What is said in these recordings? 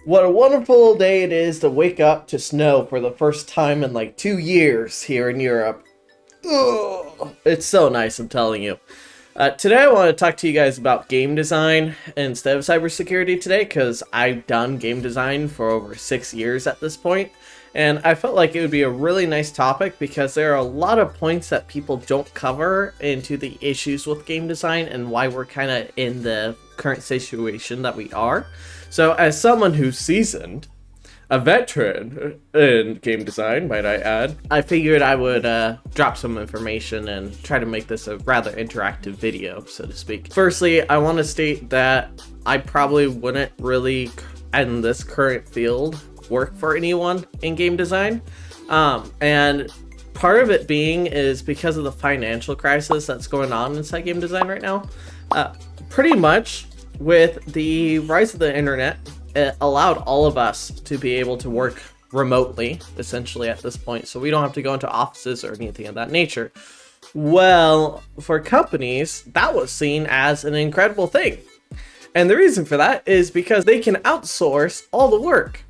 What a wonderful day it is to wake up to snow for the first time in like 2 years here in Europe. Ugh, it's so nice, I'm telling you. Today I want to talk to you guys about game design instead of cybersecurity today, because I've done game design for over 6 years at this point, and I felt like it would be a really nice topic because there are a lot of points that people don't cover into the issues with game design and why we're kind of in the current situation that we are. So as someone who's seasoned, a veteran in game design, might I add, I figured I would drop some information and try to make this a rather interactive video, so to speak. Firstly, I want to state that I probably wouldn't really, in this current field, work for anyone in game design. And part of it being is because of the financial crisis that's going on inside game design right now. Pretty much with the rise of the internet, it allowed all of us to be able to work remotely, essentially, at this point, so we don't have to go into offices or anything of that nature. Well, for companies, that was seen as an incredible thing. And the reason for that is because they can outsource all the work.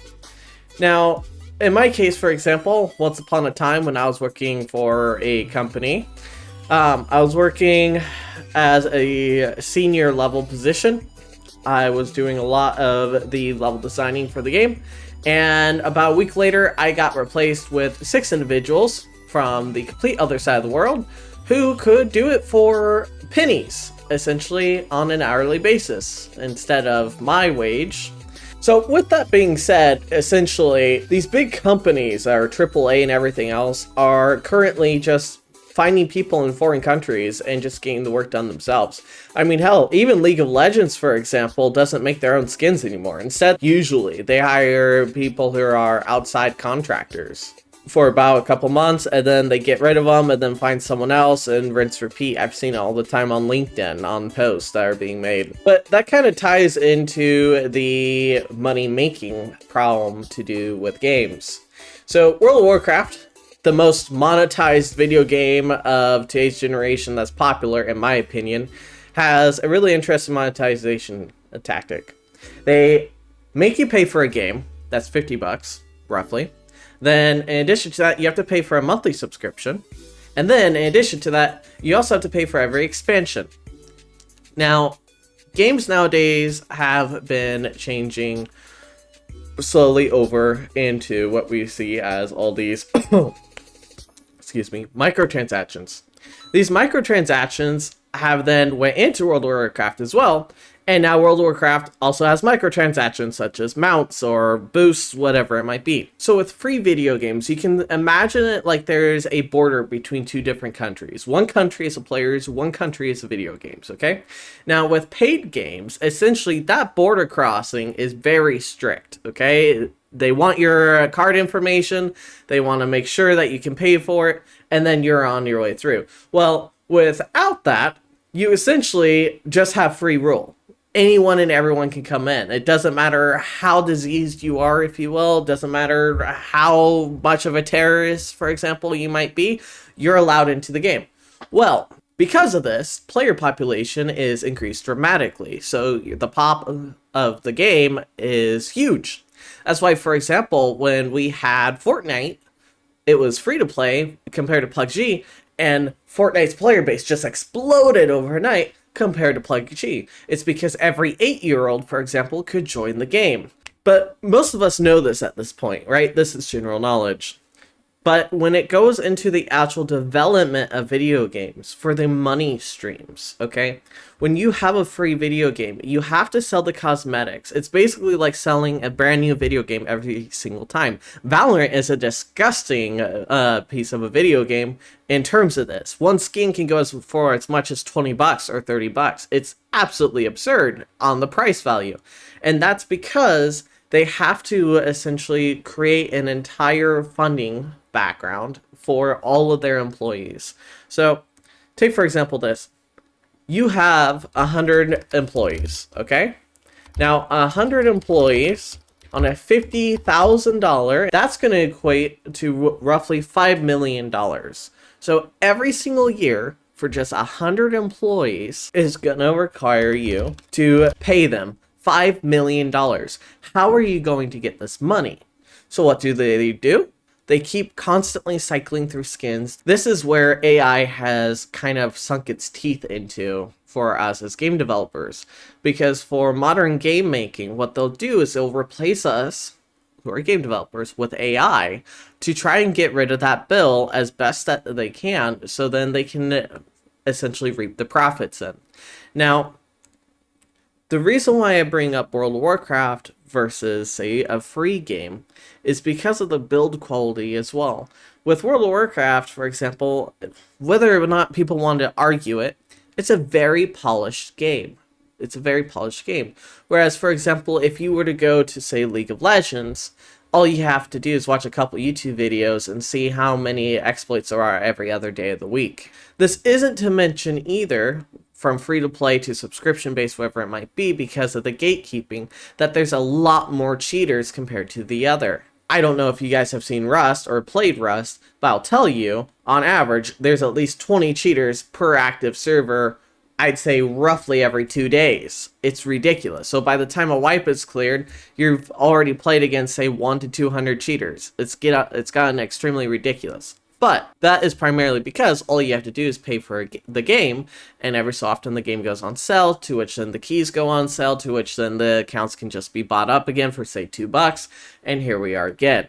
Now, in my case, for example, once upon a time when I was working for a company, I was working as a senior level position. I was doing a lot of the level designing for the game, and about a week later I got replaced with 6 individuals from the complete other side of the world who could do it for pennies, essentially on an hourly basis instead of my wage. So with that being said, essentially these big companies that are AAA and everything else are currently just finding people in foreign countries and just getting the work done themselves. I mean, hell, even League of Legends, for example, doesn't make their own skins anymore. Instead, usually, they hire people who are outside contractors for about a couple months, and then they get rid of them, and then find someone else, and rinse repeat. I've seen it all the time on LinkedIn, on posts that are being made. But that kind of ties into the money-making problem to do with games. So, World of Warcraft, the most monetized video game of today's generation that's popular, in my opinion, has a really interesting monetization tactic. They make you pay for a game, that's $50, roughly. Then, in addition to that, you have to pay for a monthly subscription. And then, in addition to that, you also have to pay for every expansion. Now, games nowadays have been changing slowly over into what we see as all these microtransactions. These microtransactions have then went into World of Warcraft as well, and now World of Warcraft also has microtransactions such as mounts or boosts, whatever it might be. So with free video games, you can imagine it like there's a border between two different countries. One country is the players, one country is the video games, okay? Now with paid games, essentially that border crossing is very strict, okay? They want your card information, they want to make sure that you can pay for it, and then you're on your way through. Well, without that, you essentially just have free rule. Anyone and everyone can come in. It doesn't matter how diseased you are, if you will. It doesn't matter how much of a terrorist, for example, you might be. You're allowed into the game. Well, because of this, player population is increased dramatically. So the pop of the game is huge. That's why, for example, when we had Fortnite, it was free to play compared to PUBG, and Fortnite's player base just exploded overnight compared to PUBG. It's because every 8-year-old, for example, could join the game. But most of us know this at this point, right? This is general knowledge. But when it goes into the actual development of video games for the money streams, okay? When you have a free video game, you have to sell the cosmetics. It's basically like selling a brand new video game every single time. Valorant is a disgusting piece of a video game in terms of this. One skin can go for as much as $20 or $30. It's absolutely absurd on the price value. And that's because they have to essentially create an entire funding background for all of their employees. So take for example this. You have 100 employees, okay? Now 100 employees on a $50,000, that's going to equate to roughly $5 million. So every single year for just 100 employees is going to require you to pay them $5 million. How are you going to get this money? So what do? They keep constantly cycling through skins. This is where AI has kind of sunk its teeth into for us as game developers. Because for modern game making, what they'll do is they'll replace us, who are game developers, with AI to try and get rid of that bill as best that they can, so then they can essentially reap the profits in. Now, the reason why I bring up World of Warcraft versus, say, a free game is because of the build quality as well. With World of Warcraft, for example, whether or not people want to argue it, it's a very polished game. It's a very polished game. Whereas, for example, if you were to go to, say, League of Legends, all you have to do is watch a couple YouTube videos and see how many exploits there are every other day of the week. This isn't to mention either, from free-to-play to subscription-based, whatever it might be, because of the gatekeeping, that there's a lot more cheaters compared to the other. I don't know if you guys have seen Rust or played Rust, but I'll tell you, on average, there's at least 20 cheaters per active server, I'd say roughly every 2 days. It's ridiculous. So by the time a wipe is cleared, you've already played against, say, 1 to 200 cheaters. It's gotten extremely ridiculous. But that is primarily because all you have to do is pay for the game, and every so often the game goes on sale, to which then the keys go on sale, to which then the accounts can just be bought up again for, say, $2, and here we are again.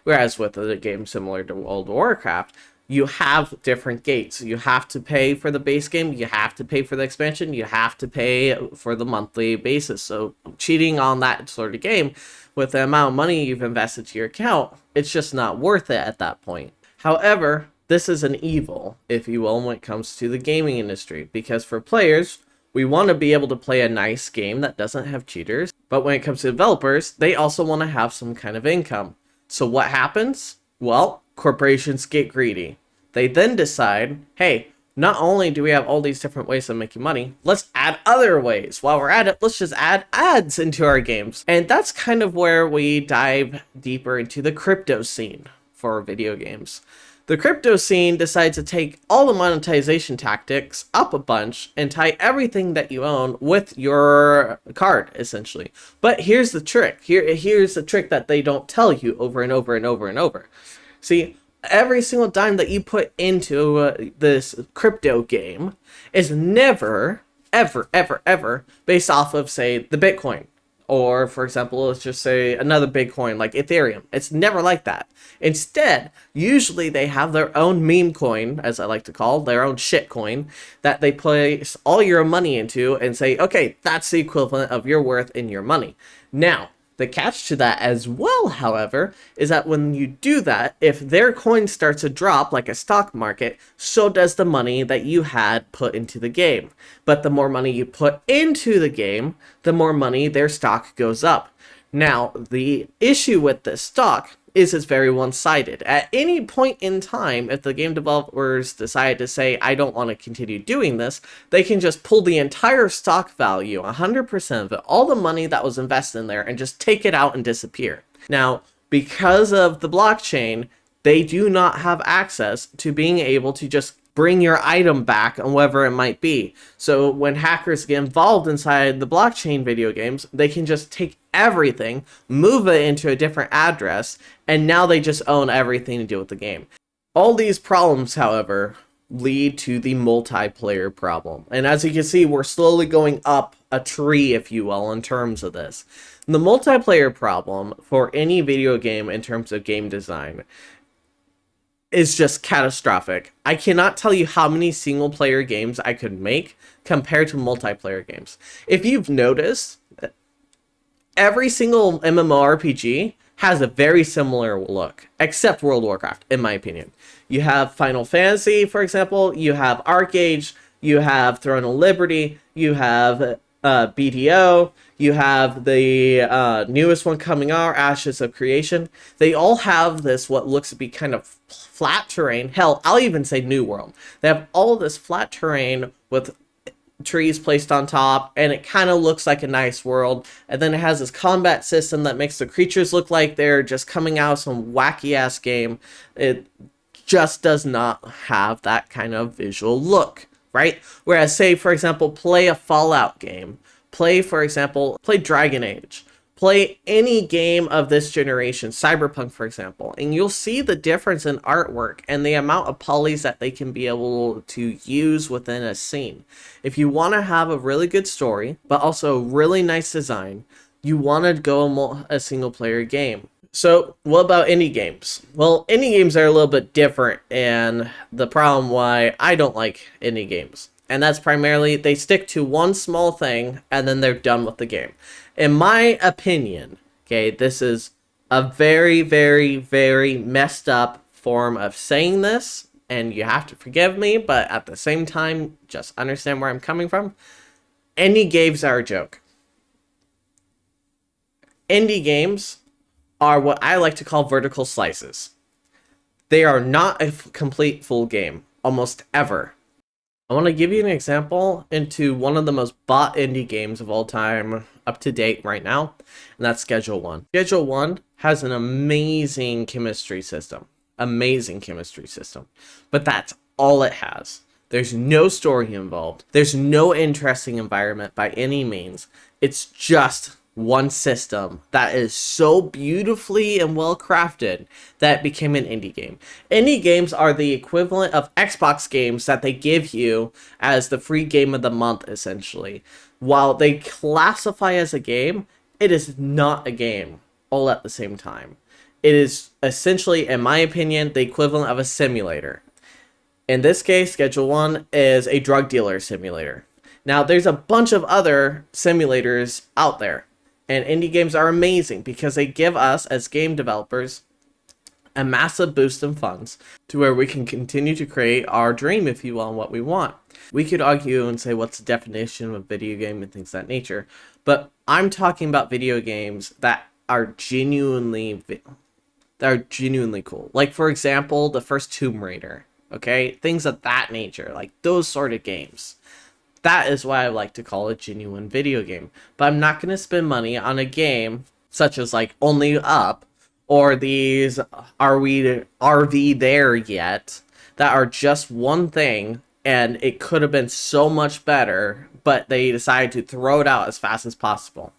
Whereas with a game similar to World of Warcraft, you have different gates. You have to pay for the base game, you have to pay for the expansion, you have to pay for the monthly basis. So cheating on that sort of game, with the amount of money you've invested to your account, it's just not worth it at that point. However, this is an evil, if you will, when it comes to the gaming industry, because for players, we want to be able to play a nice game that doesn't have cheaters, but when it comes to developers, they also want to have some kind of income. So what happens? Well, corporations get greedy. They then decide, hey, not only do we have all these different ways of making money, let's add other ways. While we're at it, let's just add ads into our games. And that's kind of where we dive deeper into the crypto scene for video games. The crypto scene decides to take all the monetization tactics up a bunch and tie everything that you own with your card, essentially. But here's the trick. Here's the trick that they don't tell you over and over and over and over. See, every single dime that you put into this crypto game is never, ever, ever, ever based off of, say, the Bitcoin. Or, for example, let's just say another big coin like Ethereum. It's never like that. Instead, usually they have their own meme coin, as I like to call, their own shit coin, that they place all your money into and say, okay, that's the equivalent of your worth in your money. Now, the catch to that as well, however, is that when you do that, if their coin starts to drop like a stock market, so does the money that you had put into the game. But the more money you put into the game, the more money their stock goes up. Now, the issue with this stock is it's very one-sided. At any point in time, if the game developers decide to say, I don't want to continue doing this, they can just pull the entire stock value, 100% of it, all the money that was invested in there, and just take it out and disappear. Now, because of the blockchain, they do not have access to being able to just bring your item back and whatever it might be. So when hackers get involved inside the blockchain video games, they can just take everything, move it into a different address, and now they just own everything to do with the game. All these problems, however, lead to the multiplayer problem. And as you can see, we're slowly going up a tree, if you will, in terms of this. The multiplayer problem for any video game in terms of game design is just catastrophic. I cannot tell you how many single player games I could make compared to multiplayer games. If you've noticed, every single MMORPG has a very similar look, except World of Warcraft, in my opinion. You have Final Fantasy, for example, you have ArcAge, you have Throne of Liberty, you have BDO, you have the newest one coming out, Ashes of Creation. They all have this, what looks to be kind of flat terrain. Hell, I'll even say New World. They have all of this flat terrain with trees placed on top, and it kind of looks like a nice world. And then it has this combat system that makes the creatures look like they're just coming out of some wacky-ass game. It just does not have that kind of visual look, right? Whereas, say, for example, play a Fallout game. Play, for example, play Dragon Age. Play any game of this generation, Cyberpunk, for example, and you'll see the difference in artwork and the amount of polys that they can be able to use within a scene. If you want to have a really good story, but also really nice design, you want to go a single player game. So what about indie games? Well, indie games are a little bit different, and the problem why I don't like indie games. And that's primarily they stick to one small thing and then they're done with the game. In my opinion, okay, this is a very, very, very messed up form of saying this, and you have to forgive me, but at the same time, just understand where I'm coming from. Indie games are a joke. Indie games are what I like to call vertical slices. They are not a complete full game, almost ever. I want to give you an example into one of the most bought indie games of all time, up to date right now, and that's Schedule 1. Schedule 1 has an amazing chemistry system. Amazing chemistry system. But that's all it has. There's no story involved. There's no interesting environment by any means. It's just one system that is so beautifully and well crafted that it became an indie game. Indie games are the equivalent of Xbox games that they give you as the free game of the month, essentially. While they classify as a game, it is not a game all at the same time. It is essentially, in my opinion, the equivalent of a simulator. In this case, Schedule 1 is a drug dealer simulator. Now, there's a bunch of other simulators out there. And indie games are amazing because they give us, as game developers, a massive boost in funds to where we can continue to create our dream, if you will, and what we want. We could argue and say what's the definition of a video game and things of that nature. But I'm talking about video games that are genuinely cool. Like, for example, the first Tomb Raider. Okay? Things of that nature. Like, those sort of games. That is why I like to call it a genuine video game. But I'm not going to spend money on a game such as like Only Up or these Are We There Yet that are just one thing and it could have been so much better, but they decided to throw it out as fast as possible.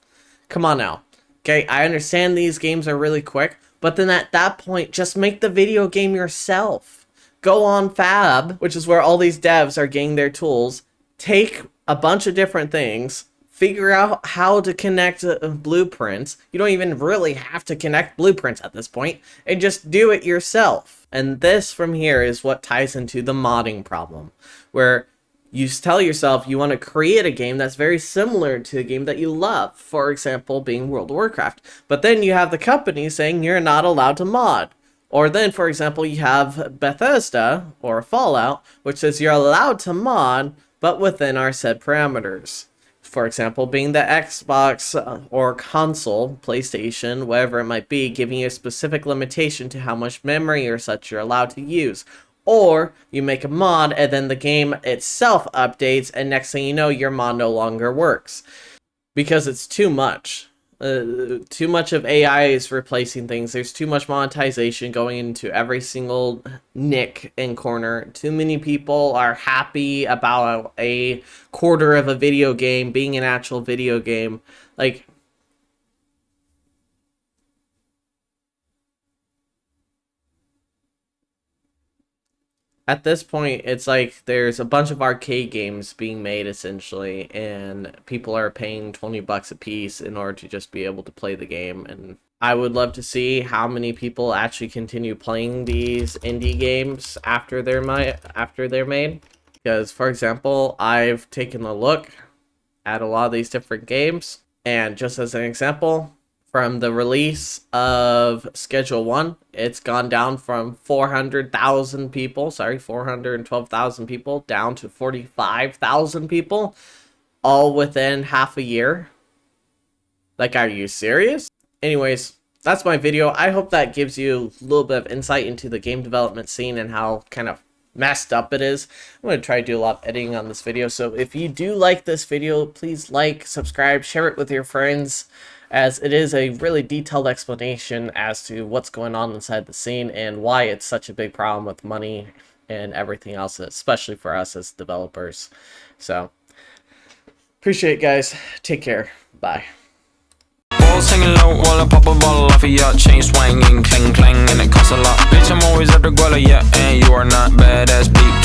Come on now. Okay, I understand these games are really quick, but then at that point, just make the video game yourself. Go on Fab, which is where all these devs are getting their tools. Take a bunch of different things, figure out how to connect blueprints. You don't even really have to connect blueprints at this point, and just do it yourself. And this from here is what ties into the modding problem, where you tell yourself you want to create a game that's very similar to a game that you love, for example, being World of Warcraft. But then you have the company saying you're not allowed to mod. Or then, for example, you have Bethesda, or Fallout, which says you're allowed to mod, but within our said parameters. For example, being the Xbox or console, PlayStation, whatever it might be, giving you a specific limitation to how much memory or such you're allowed to use. Or you make a mod and then the game itself updates and next thing you know, your mod no longer works. Because it's too much. Too much of AI is replacing things. There's too much monetization going into every single nick and corner. Too many people are happy about a quarter of a video game being an actual video game. Like, at this point, it's like there's a bunch of arcade games being made essentially, and people are paying 20 bucks a piece in order to just be able to play the game. And I would love to see how many people actually continue playing these indie games after they're made. Because, for example, I've taken a look at a lot of these different games, and just as an example, from the release of Schedule 1, it's gone down from 412,000 people, down to 45,000 people, all within half a year. Like, are you serious? Anyways, that's my video. I hope that gives you a little bit of insight into the game development scene and how kind of messed up it is. I'm going to try to do a lot of editing on this video, so if you do like this video, please like, subscribe, share it with your friends, as it is a really detailed explanation as to what's going on inside the scene and why it's such a big problem with money and everything else, especially for us as developers. So Appreciate it, guys. Take care. Bye. Balls hanging low while I pop a bottle off of ya. Chain swinging, clang clang, and it costs a lot. Bitch, I'm always at the guala, yeah, and you are not badass beat.